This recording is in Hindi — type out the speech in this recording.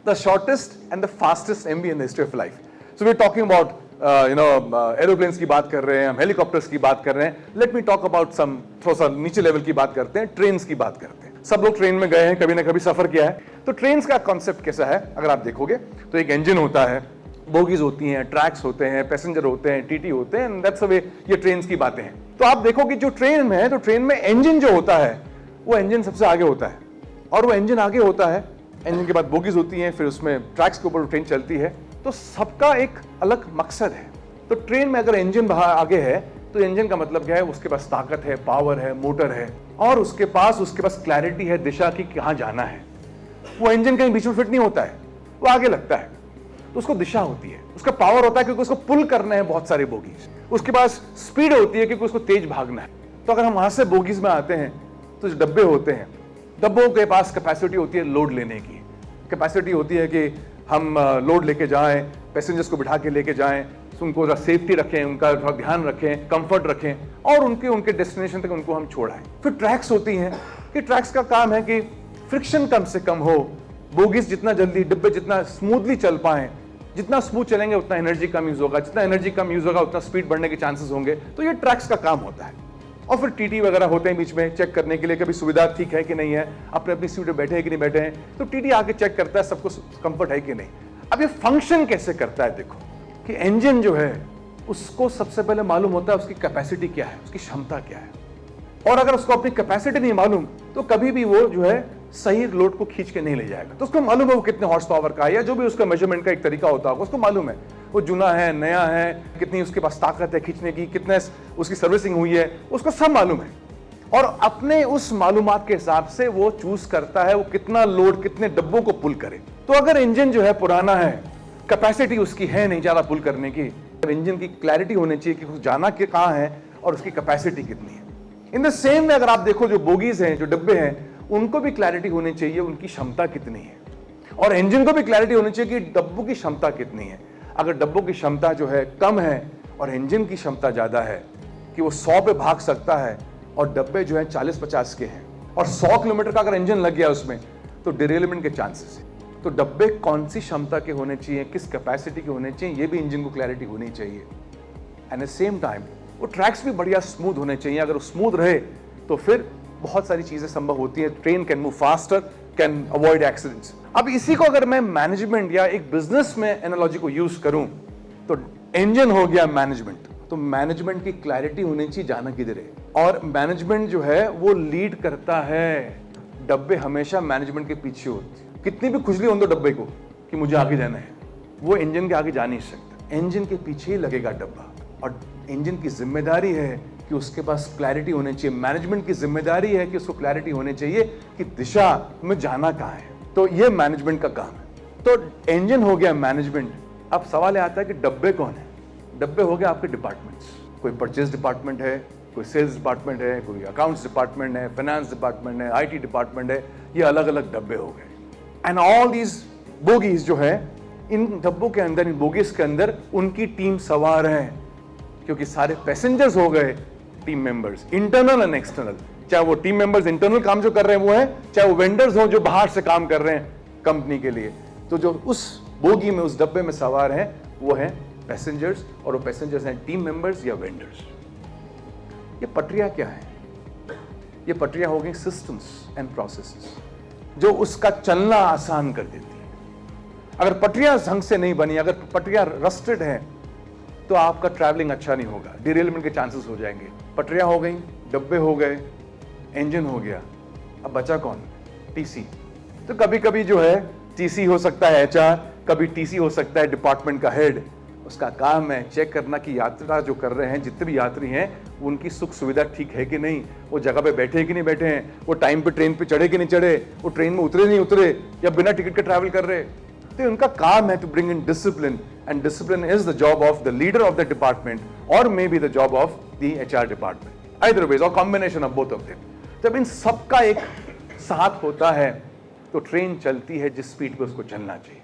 the shortest and the fastest MB in the history of life. So we're talking about aeroplanes की बात कर रहे हैं, हम हेलीकॉप्टर्स की बात कर रहे हैं. Let me talk about some थोड़ा सा नीचे लेवल की बात करते हैं, ट्रेन्स की बात करते हैं. सब लोग ट्रेन में गए हैं, कभी ना कभी सफर किया है. तो ट्रेन्स का कॉन्सेप्ट कैसा है अगर आप देखोगे तो एक इंजन होता है, बोगीज होती हैं, ट्रैक्स होते हैं, पैसेंजर होते हैं, टीटी होते हैं, एंड दैट्स द वे ये ट्रेन्स की बातें हैं. तो आप देखो कि जो ट्रेन में है तो ट्रेन में इंजन जो होता है वो इंजन सबसे आगे होता है, और वो इंजन आगे होता है, इंजन के बाद बोगीज होती हैं, फिर उसमें ट्रैक्स के ऊपर ट्रेन चलती है. तो सबका एक अलग मकसद है. तो ट्रेन में अगर इंजन आगे है तो इंजन का मतलब क्या है, उसके पास ताकत है, पावर है, मोटर है, और उसके पास क्लैरिटी है दिशा की कहां जाना है. वो इंजन कहीं बीच में फिट नहीं होता है, वो आगे लगता है, तो उसको दिशा होती है, उसका पावर होता है क्योंकि उसको पुल करना है बहुत सारे बोगीज. उसके पास स्पीड होती है क्योंकि उसको तेज भागना है. तो अगर हम वहां से बोगीज में आते हैं तो जो डब्बे होते हैं, डब्बों के पास कैपेसिटी होती है लोड लेने की. कैपेसिटी होती है कि हम लोड लेके जाएं, पैसेंजर्स को बिठा के लेके जाएं, उनको जरा सेफ्टी रखें, उनका थोड़ा ध्यान रखें, कंफर्ट रखें, और उनके डेस्टिनेशन तक उनको हम छोड़ाएं. फिर ट्रैक्स होती हैं कि ट्रैक्स का काम है कि फ्रिक्शन कम से कम हो, बोगीज जितना जल्दी, डिब्बे जितना स्मूथली चल पाएं. जितना स्मूथ चलेंगे उतना एनर्जी कम यूज होगा, जितना एनर्जी कम यूज होगा उतना स्पीड बढ़ने के चांसेस होंगे. तो ये ट्रैक्स का काम होता है. और फिर टीटी वगैरह होते हैं बीच में चेक करने के लिए कभी सुविधा ठीक है कि नहीं है, अपने अपनी सीट पे बैठे हैं कि नहीं बैठे हैं. तो टीटी आके चेक करता है सबको कंफर्ट है कि नहीं. अब ये फंक्शन कैसे करता है, देखो कि इंजन जो है उसको सबसे पहले मालूम होता है उसकी कैपेसिटी क्या है, उसकी क्षमता क्या है. और अगर उसको अपनी कैपेसिटी नहीं मालूम तो कभी भी वो जो है सही लोड को खींच के नहीं ले जाएगा. तो उसको मालूम है वो कितने हॉर्स पावर का है, या जो भी उसका मेजरमेंट का एक तरीका होता है उसको मालूम है, वो जुना है, नया है, कितनी उसके पास ताकत है खींचने की, कितने उसकी सर्विसिंग हुई है, उसको सब मालूम है. और अपने उस मालूमात के हिसाब से वो चूज करता है वो कितना लोड, कितने डब्बों को पुल करे. तो अगर इंजन जो है पुराना है, कैपेसिटी उसकी है नहीं ज्यादा पुल करने की, इंजन की क्लैरिटी होनी चाहिए कि जाना के कहां है और उसकी कैपेसिटी कितनी है. इन द सेम में अगर आप देखो जो बोगीज हैं, जो डब्बे हैं, उनको भी क्लैरिटी होनी चाहिए उनकी क्षमता कितनी है, और इंजन को भी क्लैरिटी होनी चाहिए कि डब्बों की क्षमता कितनी है. अगर डब्बों की क्षमता जो है कम है और इंजन की क्षमता ज्यादा है कि वो 100 पे भाग सकता है और डब्बे जो है 40-50 के हैं, और 100 किलोमीटर का अगर इंजन लग गया उसमें तो डिरेलमेंट के चांसेस है. तो डब्बे कौन सी क्षमता के होने चाहिए, किस कैपेसिटी के होने चाहिए, ये भी इंजन को क्लैरिटी होनी चाहिए. एंड एट सेम टाइम वो ट्रैक्स भी बढ़िया स्मूथ होने चाहिए. अगर वो स्मूथ रहे तो फिर बहुत सारी चीजें संभव होती हैं. Train can move faster, can avoid accidents. अब इसी को अगर मैं मैनेजमेंट या एक बिजनेस में एनालॉजी को यूज करूं तो इंजन हो गया मैनेजमेंट. तो मैनेजमेंट की क्लैरिटी होनी चाहिए जाना किधर है, और मैनेजमेंट जो है वो लीड करता है. डब्बे हमेशा मैनेजमेंट के पीछे होते हैं. कितनी भी खुजली हो दो डब्बे को कि मुझे आगे जाना है, वो इंजन के आगे जा नहीं सकता. इंजन के पीछे ही लगेगा डब्बा, और इंजन की जिम्मेदारी है कि उसके पास क्लैरिटी होनी चाहिए. मैनेजमेंट की जिम्मेदारी है कि उसको क्लैरिटी होनी चाहिए कि दिशा में जाना कहां है. तो ये मैनेजमेंट का काम है. तो इंजन हो गया मैनेजमेंट. अब सवाल आता है कि डब्बे कौन है. डब्बे हो गए आपके डिपार्टमेंट्स. कोई परचेज डिपार्टमेंट है, कोई सेल्स डिपार्टमेंट है, कोई अकाउंट्स डिपार्टमेंट है, फाइनेंस डिपार्टमेंट है, IT डिपार्टमेंट है. ये अलग अलग डब्बे हो गए. एंड ऑल दीज बोगीज जो है, इन डब्बों के अंदर, इन बोगीज के अंदर उनकी टीम सवार है, क्योंकि सारे पैसेंजर्स हो गए team members, internal and external. चाहे वो टीम मेंबर्स इंटरनल काम जो कर रहे हैं वो है, चाहे वो वेंडर्स हो जो बाहर से काम कर रहे हैं कंपनी के लिए. तो जो उस बोगी में, उस डब्बे में सवार हैं वो हैं पैसेंजर्स, और वो पैसेंजर्स हैं टीम मेंबर्स या वेंडर्स. ये पटरियां क्या है? ये पटरियां हो गई सिस्टम्स एंड प्रोसेसेस जो उसका चलना आसान कर देती है. अगर पटरियां ढंग से नहीं बनी, अगर पटरियां रस्टेड हैं तो आपका ट्रैवलिंग अच्छा नहीं होगा, डिरेलमेंट के चांसेस हो जाएंगे. पटरियां हो गई, डब्बे हो गए, इंजन हो गया, अब बचा कौन? टीसी. तो कभी कभी जो है टीसी हो सकता है HR, कभी टीसी हो सकता है डिपार्टमेंट का हेड. उसका काम है चेक करना कि यात्रा जो कर रहे हैं, जितने भी यात्री हैं, उनकी सुख सुविधा ठीक है कि नहीं, वो जगह पे बैठे हैं कि नहीं बैठे हैं, वो टाइम पे ट्रेन पे चढ़े कि नहीं चढ़े, वो ट्रेन में उतरे नहीं उतरे, या बिना टिकट के ट्रैवल कर रहे. तो उनका काम है to bring in discipline, and discipline is the job of the leader of the department, or maybe the job of the HR department, either ways or combination of both of them. जब इन सबका एक साथ होता है तो ट्रेन चलती है जिस स्पीड पे उसको चलना चाहिए.